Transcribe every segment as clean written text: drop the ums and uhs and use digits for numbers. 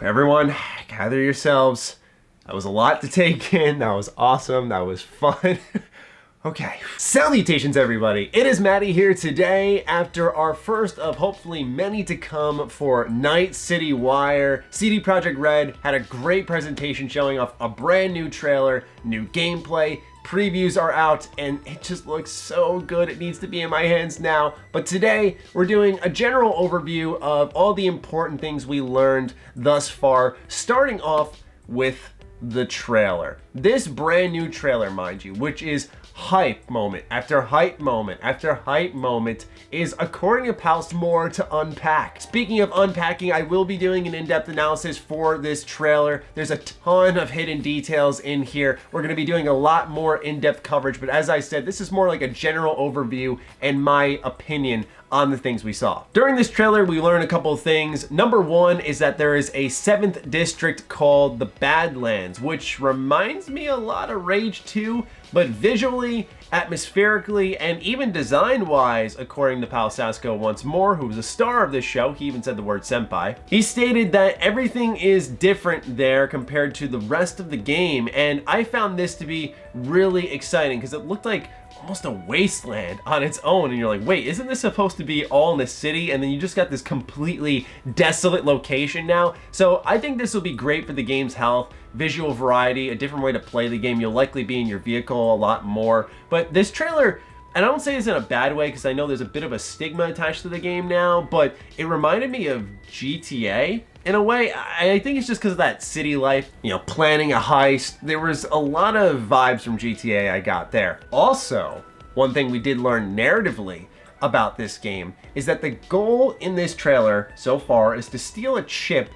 Everyone, gather yourselves. That was a lot to take in. That was awesome. That was fun. Okay. Salutations, everybody. It is Matty here today after our first of hopefully many to come for Night City Wire. CD Projekt Red had a great presentation showing off a brand new trailer, new gameplay. Previews are out and it just looks so good. It needs to be in my hands now. But today we're doing a general overview of all the important things we learned thus far, starting off with the trailer. This brand new trailer, mind you, which is hype moment after hype moment after hype moment, is according to Pals more to unpack. Speaking of unpacking, I will be doing an in-depth analysis for this trailer. There's a ton of hidden details in here. We're going to be doing a lot more in-depth coverage, but as I said, this is more like a general overview and my opinion on the things we saw. During this trailer, we learned a couple of things. Number one is that there is a 7th district called the Badlands, which reminds me a lot of Rage 2, but visually, atmospherically, and even design-wise, according to Pal Sasko once more, who was a star of this show, he even said the word senpai. He stated that everything is different there compared to the rest of the game, and I found this to be really exciting because it looked like almost a wasteland on its own, and you're like, wait, isn't this supposed to be all in the city? And then you just got this completely desolate location now. So I think this will be great for the game's health, visual variety, a different way to play the game. You'll likely be in your vehicle a lot more. But this trailer, and I don't say this in a bad way because I know there's a bit of a stigma attached to the game now, but it reminded me of GTA. In a way, I think it's just because of that city life, you know, planning a heist. There was a lot of vibes from GTA I got there. Also, one thing we did learn narratively about this game is that the goal in this trailer so far is to steal a chip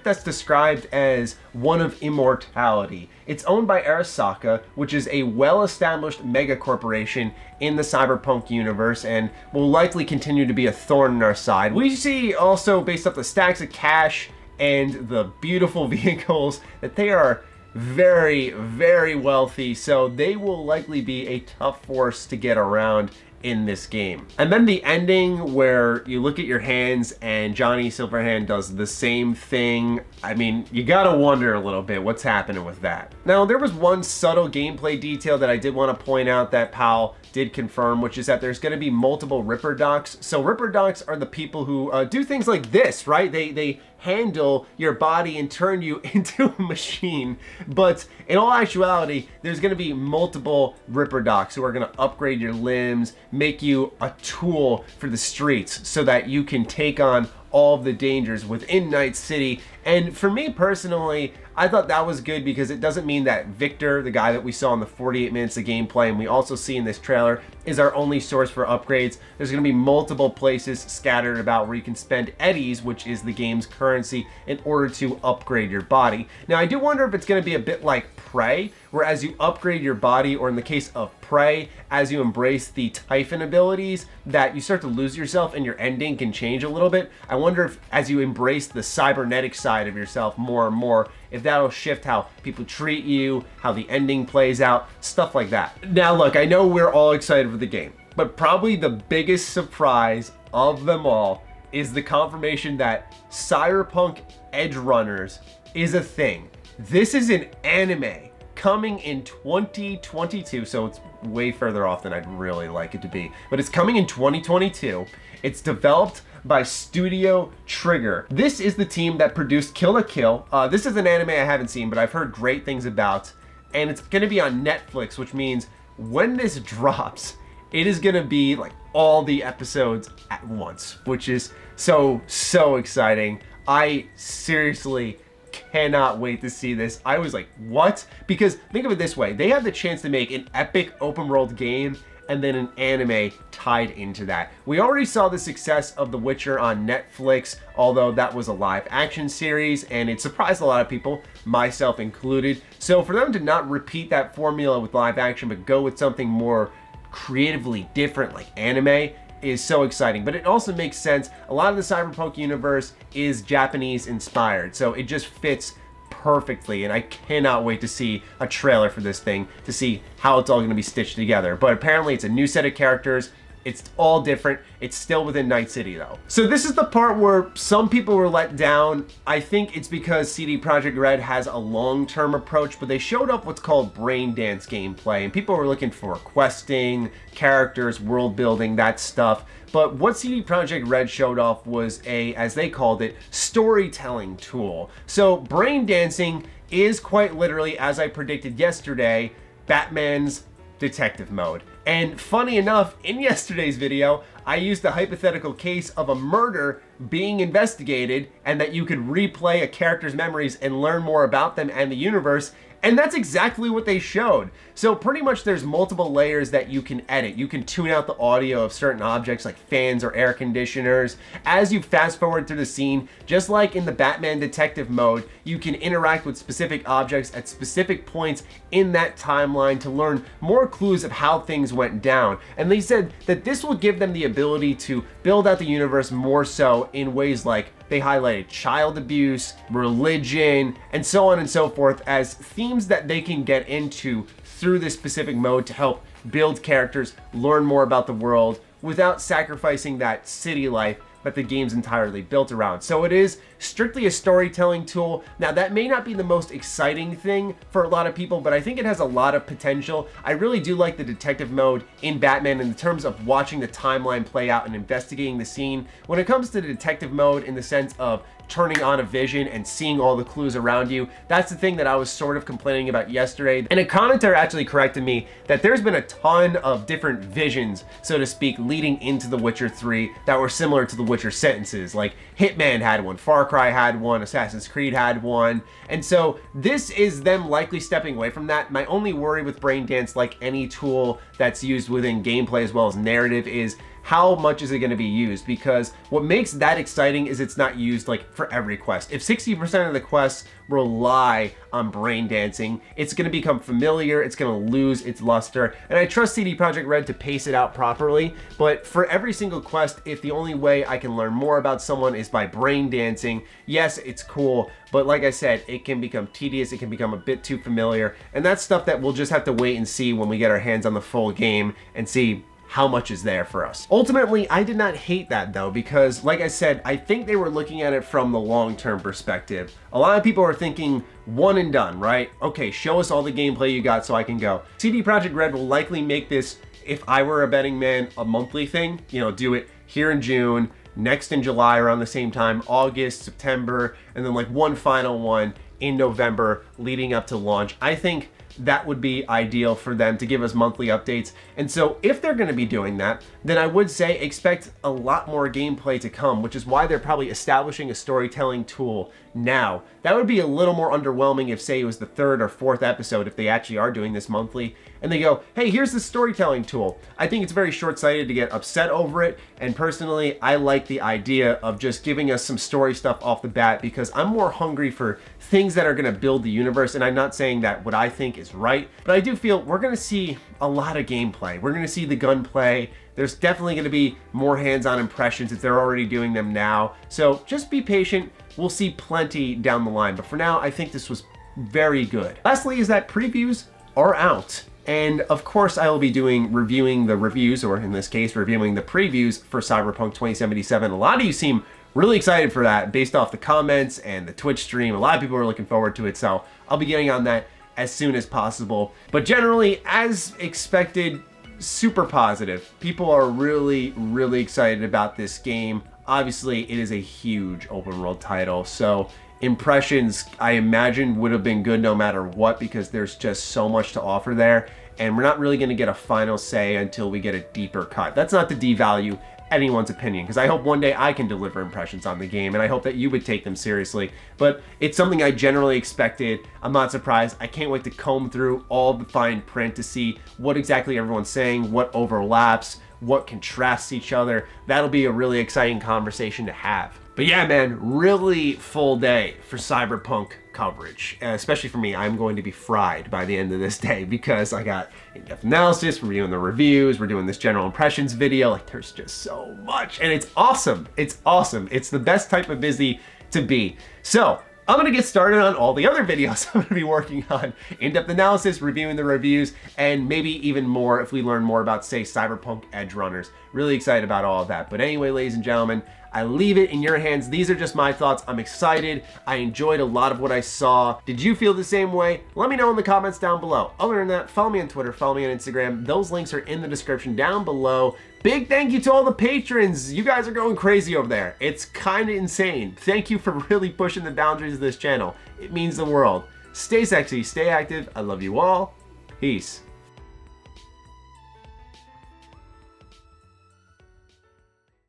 that's described as one of immortality. It's owned by Arasaka, which is a well-established mega corporation in the Cyberpunk universe and will likely continue to be a thorn in our side. We see also, based off the stacks of cash and the beautiful vehicles, that they are very, very wealthy, so they will likely be a tough force to get around in this game. And then the ending where you look at your hands and Johnny Silverhand does the same thing. I mean, you gotta wonder a little bit what's happening with that. Now, there was one subtle gameplay detail that I did want to point out that Pal did confirm, which is that there's going to be multiple Ripper Docs. So Ripper Docs are the people who do things like this, right? They handle your body and turn you into a machine. But in all actuality, there's going to be multiple Ripper Docs who are going to upgrade your limbs, make you a tool for the streets so that you can take on all of the dangers within Night City. And for me personally, I thought that was good because it doesn't mean that Victor, the guy that we saw in the 48 minutes of gameplay and we also see in this trailer, is our only source for upgrades. There's going to be multiple places scattered about where you can spend eddies, which is the game's currency, in order to upgrade your body. Now, I do wonder if it's going to be a bit like Prey, where as you upgrade your body, or in the case of Prey, as you embrace the Typhon abilities, that you start to lose yourself and your ending can change a little bit. I wonder if as you embrace the cybernetic side of yourself more and more, if that'll shift how people treat you, how the ending plays out, stuff like that. Now look, I know we're all excited for the game, but probably the biggest surprise of them all is the confirmation that Cyberpunk Edge Runners is a thing. This is an anime coming in 2022, so it's way further off than I'd really like it to be, but it's coming in 2022. It's developed by Studio Trigger. This is the team that produced Kill la Kill. This is an anime I haven't seen, but I've heard great things about, and it's gonna be on Netflix, which means when this drops, it is gonna be like all the episodes at once, which is so exciting. I seriously cannot wait to see this. I was like, what? Because think of it this way, they have the chance to make an epic open world game and then an anime tied into that. We already saw the success of The Witcher on Netflix, although that was a live action series and it surprised a lot of people, myself included. So for them to not repeat that formula with live action but go with something more creatively different like anime is so exciting. But it also makes sense. A lot of the Cyberpunk universe is Japanese inspired, so it just fits perfectly, and I cannot wait to see a trailer for this thing to see how it's all going to be stitched together. But apparently it's a new set of characters, It's all different. It's still within Night City though. So this is the part where some people were let down. I think it's because CD Projekt Red has a long-term approach, but they showed up what's called brain dance gameplay, and people were looking for questing, characters, world building, that stuff. But what CD Projekt Red showed off was a, as they called it, storytelling tool. So brain dancing is quite literally, as I predicted yesterday, Batman's detective mode. And funny enough, in yesterday's video, I used a hypothetical case of a murder being investigated and that you could replay a character's memories and learn more about them and the universe. And that's exactly what they showed. So pretty much there's multiple layers that you can edit. You can tune out the audio of certain objects like fans or air conditioners. As you fast forward through the scene, just like in the Batman detective mode, you can interact with specific objects at specific points in that timeline to learn more clues of how things went down. And they said that this will give them the ability to build out the universe more so in ways like they highlighted child abuse, religion, and so on and so forth as themes that they can get into through this specific mode to help build characters, learn more about the world without sacrificing that city life that the game's entirely built around. So it is strictly a storytelling tool. Now that may not be the most exciting thing for a lot of people, but I think it has a lot of potential. I really do like the detective mode in Batman in terms of watching the timeline play out and investigating the scene. When it comes to the detective mode in the sense of turning on a vision and seeing all the clues around you, that's the thing that I was sort of complaining about yesterday. And a commenter actually corrected me that there's been a ton of different visions, so to speak, leading into The Witcher 3 that were similar to The Witcher sentences. Like Hitman had one, Far Cry had one, Assassin's Creed had one. And so this is them likely stepping away from that. My only worry with Brain Dance, like any tool that's used within gameplay as well as narrative, is how much is it going to be used? Because what makes that exciting is it's not used like for every quest. If 60% of the quests rely on brain dancing, it's going to become familiar, it's going to lose its luster. And I trust CD Projekt Red to pace it out properly, but for every single quest, if the only way I can learn more about someone is by brain dancing, yes, it's cool, but like I said, it can become tedious, it can become a bit too familiar, and that's stuff that we'll just have to wait and see when we get our hands on the full game and see how much is there for us. Ultimately, I did not hate that though, because like I said, I think they were looking at it from the long-term perspective. A lot of people are thinking one and done, right? Okay, show us all the gameplay you got so I can go. CD Projekt Red will likely make this, if I were a betting man, a monthly thing. You know, do it here in June, next in July around the same time, August, September, and then like one final one in November leading up to launch. I think that would be ideal for them to give us monthly updates. And so if they're going to be doing that, then I would say expect a lot more gameplay to come, which is why they're probably establishing a storytelling tool now. That would be a little more underwhelming if, say, it was the third or fourth episode, if they actually are doing this monthly, and they go, hey, here's the storytelling tool. I think it's very short-sighted to get upset over it, and personally, I like the idea of just giving us some story stuff off the bat, because I'm more hungry for things that are going to build the universe, and I'm not saying that what I think is right, but I do feel we're going to see a lot of gameplay. We're going to see the gunplay. There's definitely going to be more hands-on impressions if they're already doing them now. So just be patient. We'll see plenty down the line. But for now, I think this was very good. Lastly is that previews are out. And of course, I will be reviewing the reviews, or in this case, reviewing the previews for Cyberpunk 2077. A lot of you seem really excited for that based off the comments and the Twitch stream. A lot of people are looking forward to it. So I'll be getting on that as soon as possible. But generally, as expected, super positive. People are really, really excited about this game. Obviously, it is a huge open world title, so impressions, I imagine, would have been good no matter what, because there's just so much to offer there, and we're not really going to get a final say until we get a deeper cut. That's not to devalue anyone's opinion, because I hope one day I can deliver impressions on the game, and I hope that you would take them seriously. But it's something I generally expected. I'm not surprised. I can't wait to comb through all the fine print to see what exactly everyone's saying, what overlaps, what contrasts each other. That'll be a really exciting conversation to have. But yeah, man, really full day for Cyberpunk coverage, especially for me. I'm going to be fried by the end of this day because I got in-depth analysis, we're doing the reviews, we're doing this general impressions video. Like, there's just so much, and it's awesome. It's awesome. It's the best type of busy to be. So I'm gonna get started on all the other videos I'm gonna be working on. In-depth analysis, reviewing the reviews, and maybe even more if we learn more about, say, Cyberpunk Edge Runners. Really excited about all of that. But anyway, ladies and gentlemen, I leave it in your hands. These are just my thoughts. I'm excited. I enjoyed a lot of what I saw. Did you feel the same way? Let me know in the comments down below. Other than that, follow me on Twitter, follow me on Instagram. Those links are in the description down below. Big thank you to all the patrons. You guys are going crazy over there. It's kind of insane. Thank you for really pushing the boundaries of this channel. It means the world. Stay sexy, stay active. I love you all. Peace.